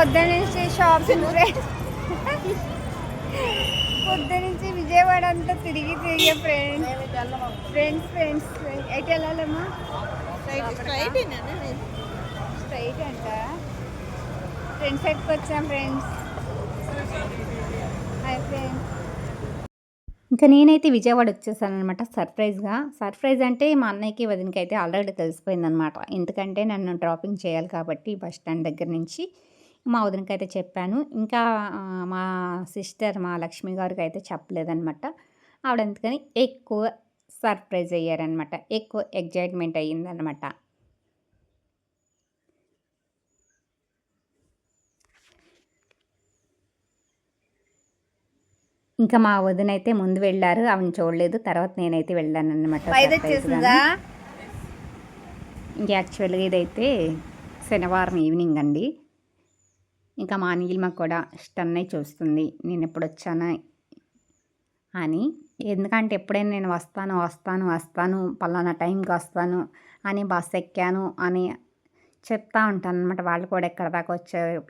పొద్దునుంచి షాపింగ్ పొద్దునుంచి విజయవాడ అంతా తిరిగి ఫ్రెండ్స్ ఎటు వెళ్ళాలమ్మా? స్ట్రైట్ అంట. ఫ్రెండ్స్ ఎక్కడికి వచ్చాం ఫ్రెండ్స్. Hi friends. ఇంకా నేనైతే విజయవాడ వచ్చేసాను అనమాట సర్ప్రైజ్ అంటే మా అన్నయ్యకి వదినకి అయితే ఆల్రెడీ తెలిసిపోయిందనమాట. ఎందుకంటే నన్ను డ్రాపింగ్ చేయాలి కాబట్టి బస్ స్టాండ్ దగ్గర నుంచి మా వదినకి అయితే చెప్పాను. ఇంకా మా సిస్టర్ మా లక్ష్మి గారికి అయితే చెప్పలేదనమాట. ఆవిడ అందుకని ఎక్కువ సర్ప్రైజ్ అయ్యారనమాట, ఎక్కువ ఎగ్జైట్మెంట్ అయ్యిందనమాట. ఇంకా మా వదిన అయితే ముందు వెళ్ళారు, ఆవిడ చూడలేదు. తర్వాత నేనైతే వెళ్ళాను అనమాట. ఇంకా యాక్చువల్గా ఇదైతే శనివారం ఈవినింగ్ అండి. ఇంకా మా నీలిమ కూడా స్టన్నై చూస్తుంది నేను ఎప్పుడు వచ్చానా అని. ఎందుకంటే ఎప్పుడైనా నేను వస్తాను పలానా టైంకి వస్తాను అని బస్ ఎక్కాను అని చెప్తా ఉంటాను అనమాట. వాళ్ళు కూడా ఎక్కడ దాకా వచ్చారు,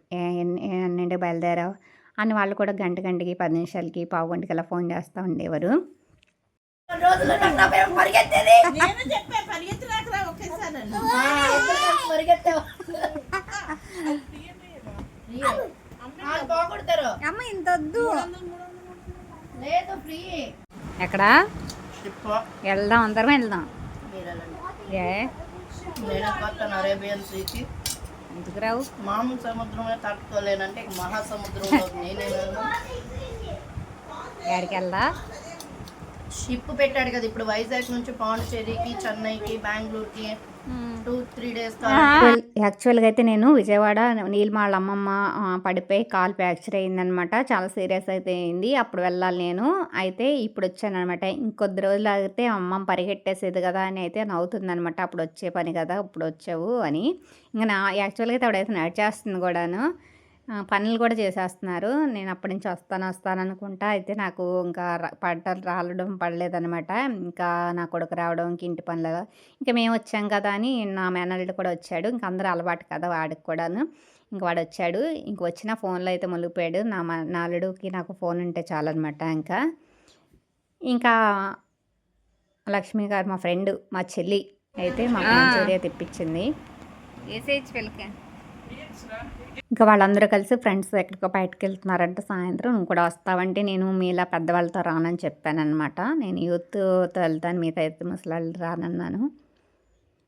ఎన్నింటికి బయలుదేరావు అని వాళ్ళు కూడా గంటకి 10 నిమిషాలకి పావు గంటకి అలా ఫోన్ చేస్తూ ఉండేవారు. అమ్మ ఇంత వద్దు, ఎక్కడా వెళ్దాం, అందరం వెళ్దాం. అరేబియన్ సీకి ఎందుకు రావు? మామూలు సముద్రంలో తట్టుకోలేనంటే మహాసముద్రంలో నేనే ఎక్కడికి వెళ్దా? షిప్ పెట్టాడు కదా ఇప్పుడు వైజాగ్ నుంచి పాండిచేరికి, చెన్నైకి, బెంగళూరుకి 2-3 days. యాక్చువల్గా అయితే నేను విజయవాడ నీలిమ వాళ్ళ అమ్మమ్మ పడిపోయి కాలు ఫ్రాక్చర్ అయిందనమాట. చాలా సీరియస్ అయితే అయింది. అప్పుడు వెళ్ళాలి నేను. అయితే ఇప్పుడు వచ్చాను అనమాట. ఇంకొద్ది రోజులు ఆగితే అమ్మమ్మ పరిగెట్టేసేది కదా అని అయితే నవ్వుతుందనమాట. అప్పుడు వచ్చే పని కదా ఇప్పుడు వచ్చావు అని. ఇంకా యాక్చువల్గా అయితే ఆవిడైతే నడిచేస్తుంది కూడాను, పనులు కూడా చేసేస్తున్నారు. నేను అప్పటి నుంచి వస్తాను అనుకుంటా. అయితే నాకు ఇంకా రాలడం పడలేదనమాట. ఇంకా నా కొడుకు రావడం ఇంక ఇంటి పనులు, ఇంకా మేము వచ్చాం కదా అని నా మేనల్లుడు కూడా వచ్చాడు. ఇంక అందరూ అలవాటు కదా వాడికి కూడాను. ఇంక వాడు వచ్చాడు. ఇంక వచ్చిన ఫోన్లో అయితే మునిగిపోయాడు. నా అల్లుడికి నాకు ఫోన్ ఉంటే చాలన్నమాట. ఇంకా లక్ష్మి గారు మా ఫ్రెండ్, మా చెల్లి అయితే మా మంచూరియా తెప్పించింది. ఇంకా వాళ్ళందరూ కలిసి ఫ్రెండ్స్ ఎక్కడికో బయటకు వెళ్తున్నారంటే సాయంత్రం. నువ్వు కూడా వస్తావంటే నేను మీలా పెద్దవాళ్ళతో రానని చెప్పానమాట. నేను యూత్తో వెళ్తాను, మీతో అయితే ముసలాళ్ళు రానన్నాను.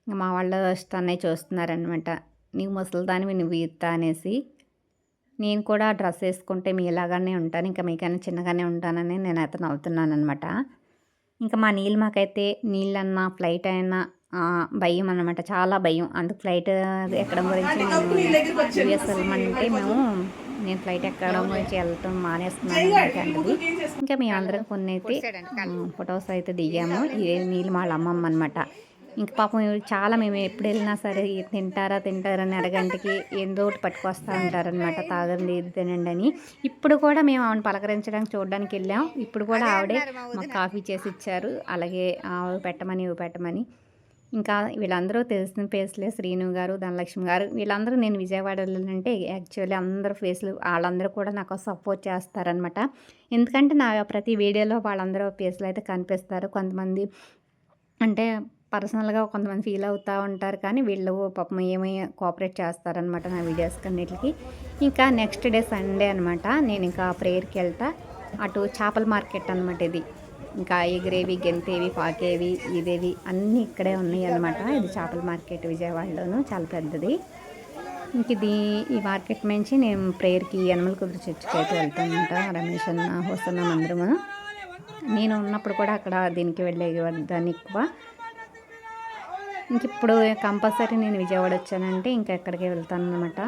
ఇంకా మా వాళ్ళు అన్నయ్య చూస్తున్నారనమాట. నీవు ముసలిదానివి నువ్వు యూత్ అనేసి. నేను కూడా డ్రెస్ వేసుకుంటే మీలాగానే ఉంటాను, ఇంకా మీకైనా చిన్నగానే ఉంటానని నేను అయితే నవ్వుతున్నాను అనమాట. ఇంకా మా నీలిమకైతే నీళ్ళన్నా ఫ్లైట్ అయినా భయం అనమాట, చాలా భయం. అందుకు ఫ్లైట్ ఎక్కడం గురించి యూఎస్ వెళ్ళమంటే నేను ఫ్లైట్ ఎక్కడం గురించి వెళ్ళటం మానేస్తున్నాను అనమాట. ఇంకా మేమందరం కొన్ని అయితే ఫొటోస్ అయితే దిగాము. ఇదే నీలిమ వాళ్ళ అమ్మమ్మ అనమాట. ఇంక పాపం చాలా మేము ఎప్పుడు వెళ్ళినా సరే తింటారని అరగంటకి ఏదో ఒకటి పట్టుకొస్తూ ఉంటారనమాట. తాగండి ఇది తినండి అని. ఇప్పుడు కూడా మేము ఆవిడ పలకరించడానికి చూడడానికి వెళ్ళాం. ఇప్పుడు కూడా ఆవిడే మాకు కాఫీ చేసి ఇచ్చారు. అలాగే ఇవి పెట్టమని. ఇంకా వీళ్ళందరూ తెలిసిన ఫేస్లే. శ్రీను గారు, ధనలక్ష్మి గారు, వీళ్ళందరూ నేను విజయవాడ వెళ్ళాలంటే యాక్చువల్లీ అందరూ ఫేస్లు వాళ్ళందరూ కూడా నాకు సపోర్ట్ చేస్తారనమాట. ఎందుకంటే నా ప్రతి వీడియోలో వాళ్ళందరూ ఫేస్లు అయితే కనిపిస్తారు. కొంతమంది అంటే పర్సనల్గా కొంతమంది ఫీల్ అవుతూ ఉంటారు, కానీ వీళ్ళు పాపం ఏమీ కోఆపరేట్ చేస్తారనమాట నా వీడియోస్ కన్నిటికి. ఇంకా నెక్స్ట్ డే సండే అనమాట. నేను ఇంకా ప్రేయర్కి వెళ్తా. అటు చేపల మార్కెట్ అనమాట ఇది. ఇంకా ఎగిరేవి, గెంతేవి, పాకేవి, ఇదేవి అన్నీ ఇక్కడే ఉన్నాయి అనమాట. ఇది చేపల మార్కెట్ విజయవాడలోను, చాలా పెద్దది. ఇంక ఈ మార్కెట్ నుంచి నేను ప్రేయర్కి యనమల కుదురు చర్చికి అయితే వెళ్తానంట. రమేష్ అన్న, హోసన్న అందరము. నేను ఉన్నప్పుడు కూడా అక్కడ దీనికి వెళ్ళేదాన్ని ఎక్కువ. ఇంక ఇప్పుడు కంపల్సరీ నేను విజయవాడ వచ్చానంటే ఇంకా ఎక్కడికి వెళ్తాను అనమాట.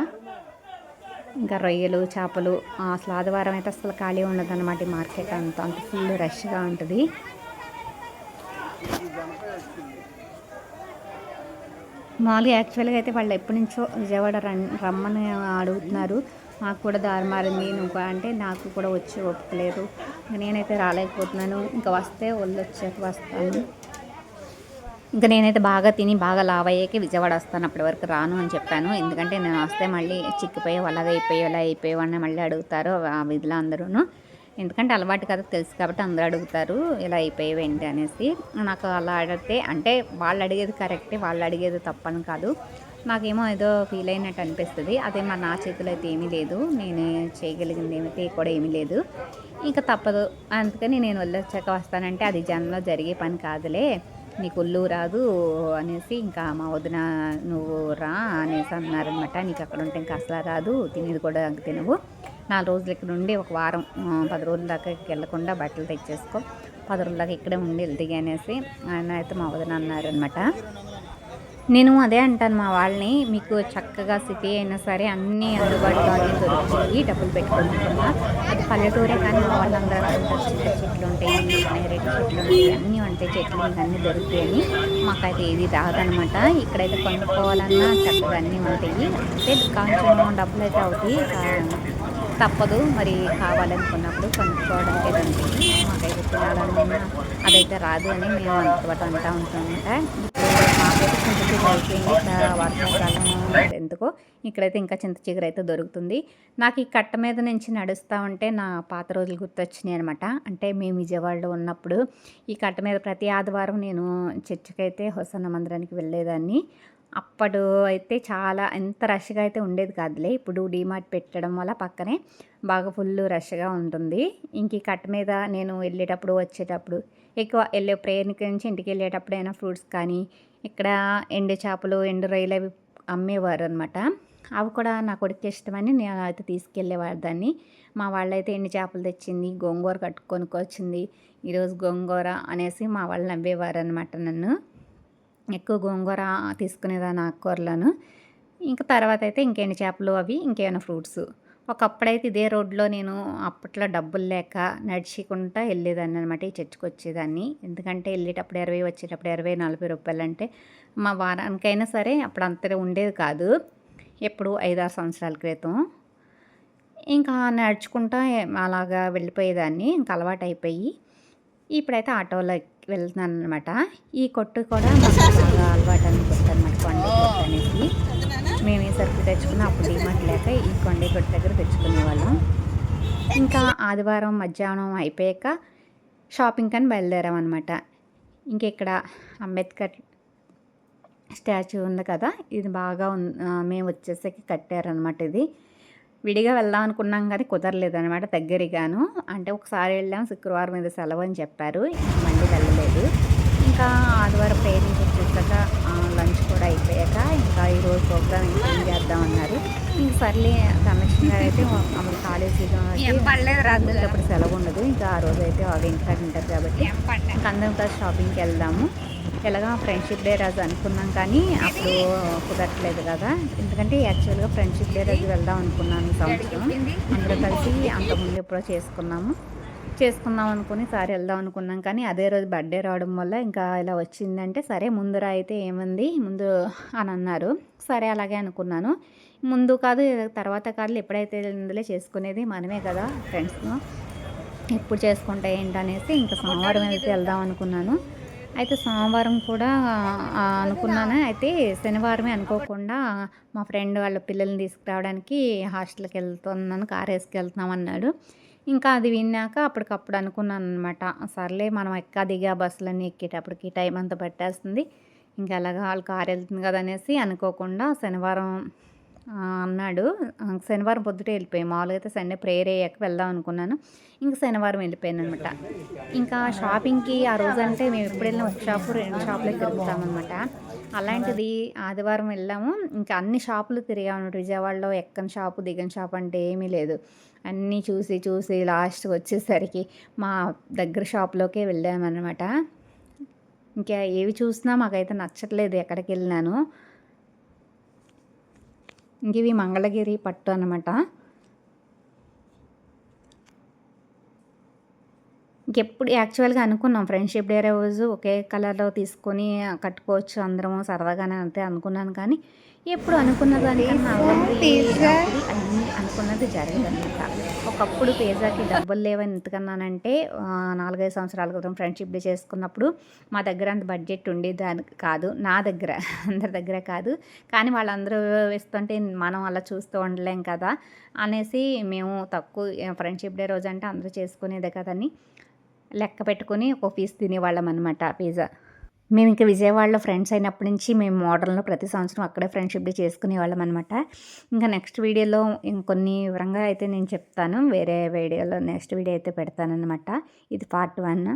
ఇంకా రొయ్యలు, చేపలు అసలు ఆదివారం అయితే అసలు ఖాళీ ఉండదు అనమాట. ఈ మార్కెట్ అంత ఫుల్ రష్గా ఉంటుంది. మామూలుగా యాక్చువల్గా అయితే వాళ్ళు ఎప్పటి నుంచో విజయవాడ రమ్మని అడుగుతున్నారు. మాకు కూడా దారి మారింది నువ్వు అంటే నాకు కూడా వచ్చి ఒప్పుకోలేదు. నేనైతే రాలేకపోతున్నాను. ఇంకా వస్తే వాళ్ళు వచ్చాక వస్తాను. ఇంకా నేనైతే బాగా తిని బాగా లావ్ అయ్యాకే విజయవాడ వస్తాను, అప్పటి వరకు రాను అని చెప్పాను. ఎందుకంటే నేను వస్తే మళ్ళీ చిక్కిపోయావు, అలాగే అయిపోయావు, ఇలా అయిపోయావు అని మళ్ళీ అడుగుతారు ఆ వీధిలో అందరూను. ఎందుకంటే అలవాటు కదా, తెలుసు కాబట్టి అందరూ అడుగుతారు ఇలా అయిపోయావు ఏంటి అనేసి. నాకు అలా అడిగితే అంటే వాళ్ళు అడిగేది కరెక్టే, వాళ్ళు అడిగేది తప్పని కాదు. నాకేమో ఏదో ఫీల్ అయినట్టు అనిపిస్తుంది. అదే మరి నా చేతిలో అయితే ఏమీ లేదు, నేను చేయగలిగింది ఏమైతే కూడా ఏమీ లేదు. ఇంకా తప్పదు, అందుకని నేను వెళ్ళొచ్చాక వస్తానంటే అది జనంలో జరిగే పని కాదులే, నీకు ఒళ్ళు రాదు అనేసి ఇంకా మా వదిన నువ్వు రా అనేసి అన్నారనమాట. నీకు అక్కడ ఉంటే ఇంకా అసలు రాదు, తినేది కూడా తినవు, 4 రోజులు ఇక్కడ ఉండి ఒక వారం 10 రోజుల దాకా వెళ్ళకుండా బట్టలు తెచ్చేసుకో, 10 రోజుల దాకా ఇక్కడే ఉండి వెళ్తాయి అనేసి ఆయన అయితే మా వదిన అన్నారనమాట. నేను అదే అంటాను మా వాళ్ళని, మీకు చక్కగా సిటీ అయినా సరే అన్నీ అందుబాటులో అన్నీ దొరుకుతాయి, డబ్బులు పెట్టుకుంటున్నా. అది పల్లెటూరే కానీ మా వాళ్ళందరూ అనుకుంటారు చింత చెట్లు ఉంటాయి, నేరేడు చెట్లు ఉంటాయి, అన్నీ ఉంటాయి చెట్లు, ఇంకా అన్నీ దొరుకుతాయని. మాకైతే ఏది రాదనమాట. ఇక్కడైతే కొనుక్కోవాలన్నా చక్కగా అన్నీ ఉంటాయి. అంటే కొంచెం డబ్బులు అయితే అవుతాయి, తప్పదు మరి, కావాలనుకున్నప్పుడు కొనుక్కోవడానికి అయితే ఉంటుంది. మాకైతే తినాలన్నా అదైతే రాదు అని మేము అంతపాటు అంటూ ఉంటామంట. మాకైతే చింత చిగురు అయిపోయింది, ఇక్కడ వర్షాకాలం ఎందుకో ఇక్కడైతే ఇంకా చింత చిగురు అయితే దొరుకుతుంది. నాకు ఈ కట్ట మీద నుంచి నడుస్తూ ఉంటే నా పాత రోజులు గుర్తొచ్చినాయి అనమాట. అంటే మేము విజయవాడలో ఉన్నప్పుడు ఈ కట్ట మీద ప్రతి ఆదివారం నేను చర్చికి అయితే హొసన్న మందిరానికి వెళ్ళేదాన్ని. అప్పుడు అయితే చాలా ఎంత రష్గా అయితే ఉండేది కాదులే, ఇప్పుడు డీమార్ట్ పెట్టడం వల్ల పక్కనే బాగా ఫుల్ రష్గా ఉంటుంది. ఇంక ఈ కట్ట మీద నేను వెళ్ళేటప్పుడు వచ్చేటప్పుడు ఎక్కువ వెళ్ళే ప్రేయర్కి నుంచి ఇంటికి వెళ్ళేటప్పుడు అయినా ఫ్రూట్స్ కానీ ఇక్కడ ఎండు చేపలు ఎండు రొయ్యలు అవి అమ్మేవారు అనమాట. అవి కూడా నా కొడుకు ఇష్టమని నేను అయితే తీసుకెళ్ళేవారు దాన్ని. మా వాళ్ళైతే ఎండు చేపలు తెచ్చింది, గోంగూర కొనుక్కొచ్చింది, ఈరోజు గోంగూర అనేసి మా వాళ్ళు నవ్వేవారు అనమాట నన్ను. ఎక్కువ గోంగూర తీసుకునేదాన్ని ఆకుకూరలను. ఇంకా తర్వాత అయితే ఇంకెన్ని చేపలు అవి ఇంకేమైనా ఫ్రూట్స్. ఒకప్పుడైతే ఇదే రోడ్లో నేను అప్పట్లో డబ్బులు లేక నడుచుకుంటా వెళ్ళేదాన్ని అనమాట, ఈ చర్చికి వచ్చేదాన్ని. ఎందుకంటే వెళ్ళేటప్పుడు 20, వచ్చేటప్పుడు 20, 40 రూపాయలు అంటే మా వారానికైనా సరే అప్పుడు అంత ఉండేది కాదు, ఎప్పుడు 5-6 సంవత్సరాల క్రితం. ఇంకా నడుచుకుంటా అలాగా వెళ్ళిపోయేదాన్ని, ఇంకా అలవాటు అయిపోయి ఇప్పుడైతే ఆటోలో వెళ్తున్నాను అనమాట. ఈ కొట్టు కూడా మాకు బాగా అలవాటు అని కొట్టు అనమాట, కొండే కొట్టు అనేసి. మేము ఏ సరుకు తెచ్చుకున్నా అప్పుడు డిమార్ట్ లేక ఈ కొండే కొట్టు దగ్గర తెచ్చుకునేవాళ్ళం. ఇంకా ఆదివారం మధ్యాహ్నం అయిపోయాక షాపింగ్ అని బయలుదేరాం అనమాట. ఇంకెక్కడ అంబేద్కర్ స్టాచ్యూ ఉంది కదా, ఇది బాగా మేము వచ్చేసరికి కట్టారనమాట. ఇది విడిగా వెళ్దాం అనుకున్నాం కానీ కుదరలేదనమాట, దగ్గరగాను. అంటే ఒకసారి వెళ్ళాం, శుక్రవారం మీద సెలవు అని చెప్పారు, మళ్ళీ వెళ్ళలేదు. ఇంకా ఆదివారం ప్రేయర్ నుంచి వచ్చేసాక లంచ్ కూడా అయిపోయాక ఇంకా ఈరోజు ప్రోగ్రామ్ ఇంకా ఏం చేద్దామన్నారు. ఇంక సర్లే కమిషన్ గారు అయితే అప్పుడు కాలేజీలో అప్పుడు సెలవు ఉండదు, ఇంకా ఆ రోజు అయితే వాళ్ళు ఇంటికాడ ఉంటారు కాబట్టి ఇంకా అందరం కలిసి షాపింగ్కి వెళ్దాము. ఎలాగా ఫ్రెండ్షిప్ డే రోజు అనుకున్నాం కానీ అప్పుడు కుదరట్లేదు కదా, ఎందుకంటే యాక్చువల్గా ఫ్రెండ్షిప్ డే రోజు వెళ్దాం అనుకున్నాను ఈ సంవత్సరం. అందరూ కలిసి అంతకుముందు ఎప్పుడో చేసుకుందాం అనుకుని సారి వెళ్దాం అనుకున్నాం కానీ అదే రోజు బర్త్డే రావడం వల్ల ఇంకా ఇలా వచ్చిందంటే సరే ముందర అయితే ఏముంది ముందు అని అన్నారు. సరే అలాగే అనుకున్నాను. ముందు కాదు తర్వాత కాదు, ఎప్పుడైతే ఇందులో చేసుకునేది మనమే కదా ఫ్రెండ్స్, ఎప్పుడు చేసుకుంటే ఏంటనేసి ఇంకా సోమవారం అయితే వెళ్దాం అనుకున్నాను. అయితే సోమవారం కూడా అనుకున్నాను, అయితే శనివారమే అనుకోకుండా మా ఫ్రెండ్ వాళ్ళ పిల్లల్ని తీసుకురావడానికి హాస్టల్కి వెళ్తున్నాను, కార్ వేసుకెళ్తున్నాం అన్నాడు. ఇంకా అది విన్నాక అప్పటికప్పుడు అనుకున్నాను అనమాట, సర్లే మనం దిగా బస్సులన్నీ ఎక్కేటప్పటికి టైం అంతా పట్టేస్తుంది, ఇంకా అలాగా వాళ్ళు కారు వెళ్తుంది కదా అనేసి అనుకోకుండా శనివారం అన్నాడు. శనివారం పొద్దుటే వెళ్ళిపోయాం, మామూలుగా అయితే సండే ప్రేయర్ అయ్యాక వెళ్దాం అనుకున్నాను, ఇంకా శనివారం వెళ్ళిపోయాను అనమాట. ఇంకా షాపింగ్కి ఆ రోజు అంటే మేము ఎప్పుడు వెళ్ళినా ఒక షాపు 2 షాపులే తిరుగుతామన్నమాట. అలాంటిది ఆదివారం వెళ్ళాము, ఇంకా అన్ని షాపులు తిరిగాము. విజయవాడలో ఎక్కని షాపు దిగని షాపు అంటే ఏమీ లేదు, అన్నీ చూసి లాస్ట్కి వచ్చేసరికి మా దగ్గర షాప్లోకే వెళ్ళామన్నమాట. ఇంకా ఏవి చూసినా మాకైతే నచ్చట్లేదు ఎక్కడికి వెళ్ళినాను. ఇంక ఇవి మంగళగిరి పట్టు అనమాట. ఇంకెప్పుడు యాక్చువల్గా అనుకున్నాం ఫ్రెండ్షిప్ డే రోజు ఒకే కలర్లో తీసుకొని కట్టుకోవచ్చు అందరము సరదాగానే అంతే అనుకున్నాను, కానీ ఎప్పుడు అనుకున్న దానికన్నా అన్నీ అనుకున్నది అన్నది జరగదనమాట. ఒకప్పుడు పిజ్జాకి డబ్బులు లేవని ఎందుకన్నానంటే 4, 5 సంవత్సరాల క్రితం ఫ్రెండ్షిప్ డే చేసుకున్నప్పుడు మా దగ్గర అంత బడ్జెట్ ఉండేదానికి కాదు. నా దగ్గర అందరి దగ్గర కాదు. కానీ వాళ్ళందరూ ఇస్తుంటే మనం అలా చూస్తూ ఉండలేం కదా అనేసి మేము తక్కువ ఫ్రెండ్షిప్ డే రోజంటే అందరూ చేసుకునేదే కదని లెక్క పెట్టుకొని ఒక పీస్ తినేవాళ్ళం అనమాట పిజ్జా. మేము ఇంక విజయవాడలో ఫ్రెండ్స్ అయినప్పటి నుంచి మేము మోడర్న్‌లో ప్రతి సంవత్సరం అక్కడే ఫ్రెండ్షిప్ డే చేసుకునేవాళ్ళం అనమాట. ఇంకా నెక్స్ట్ వీడియోలో ఇంకొన్ని వివరంగా అయితే నేను చెప్తాను. వేరే వీడియోలో నెక్స్ట్ వీడియో అయితే పెడతాననమాట. ఇది పార్ట్ 1.